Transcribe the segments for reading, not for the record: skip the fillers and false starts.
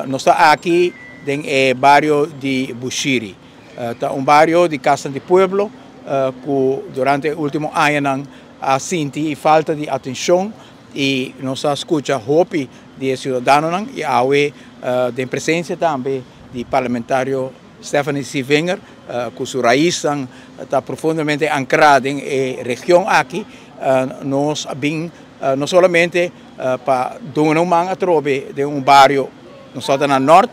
nós estamos aqui no bairro de Bushiri. Um bairro de Casa de Pueblo, que durante o último ano a senti falta de atenção e nós escuta hope de cidadãos e a de presença também de parlamentário Stephanie Sivenger, que sua raiz está profundamente ancrada na região aqui. Nós bem não somente para donar uma atrobe de um bairro, nós estamos no norte,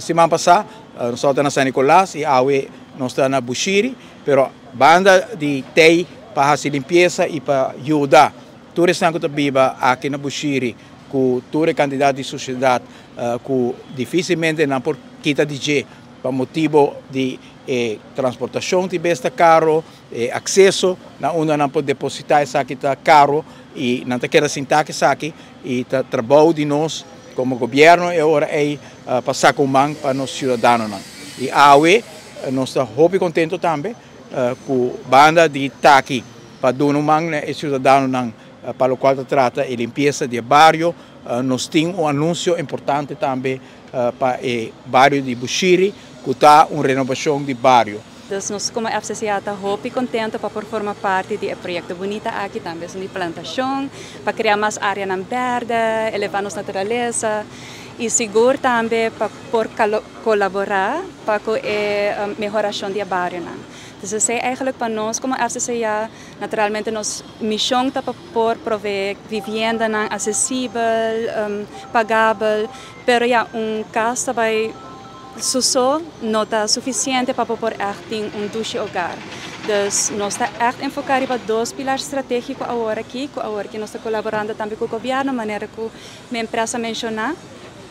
semana passada, nós estamos na San Nicolás e nós estamos na Bushiri, mas banda de tei para fazer limpeza e para ajudar todos os que vivem aqui na Bushiri, com toda a quantidade de sociedade, que dificilmente não por kita DJ, por motivo de transportação de besta carro, acesso, não pode depositar essa aqui carro e não quer sentar aqui e o trabalho de nós como governo é agora passar com mão para os cidadãos. E nós estamos muito contentes também com a banda de aqui para dar uma mão aos cidadãos para o qual trata a limpeza do bairro. Nós temos um anúncio importante também para o bairro de Bushiri, que está uma renovação do bairro. Então, nós como FCCA estamos muito contentes para formar parte do projeto bonito aqui também, de plantação, para criar mais área verde, elevar nossa natureza e seguro também para colaborar para a melhoração do bairro. Então, eigenlijk para nós, como FCCA, naturalmente, nossa missão está para prover vivenda acessível, pagável, mas caso também só não está suficiente para pôr um douche hogar. Então, nós estamos echt enfocados para dois pilares estratégicos agora aqui, que nós estamos colaborando também com o governo, de maneira que a empresa mencionou.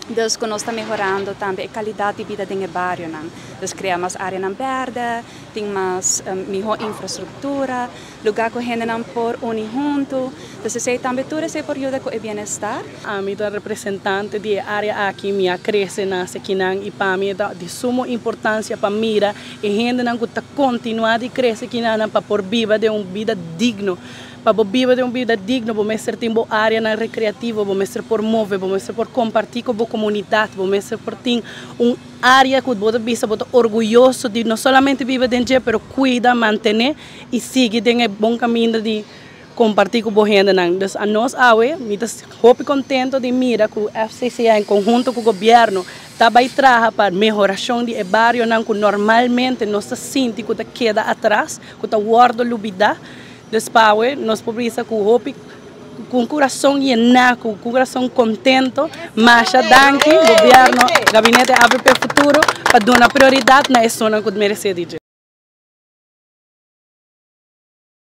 Então, nós estamos melhorando também a qualidade de vida no bairro. Então, criamos mais área verde, tem mais melhor infraestrutura, lugar que a gente não pode unir junto. Então, também tudo isso por ajudar com o bem-estar. A mim, da representante da área aqui, minha cresce na Sequinan e para mim é de suma importância para mira e a gente não está continuando a crescer aqui para por viver de uma vida digna. Para viver de uma vida digna, vamos ser tempo área recreativa, vamos ser por mover, vamos ser por compartilhar com a comunidade, vamos ser por ter uma área que você bisa orgulhoso de não somente viver dentro, mas cuida, manter e seguir no bom caminho de compartilhar com a gente. Então, a nós, estamos muito contentes de mirar que o FCCA, em conjunto com o governo, também traz para a melhoração do bairro, que normalmente nós sentimos que queda atrás, que está guardando lubida. Después, nós precisamos com o coração llenado, com o coração contente, mas danke, governo, gabinete AVP Futuro, para dar prioridade na zona que merece.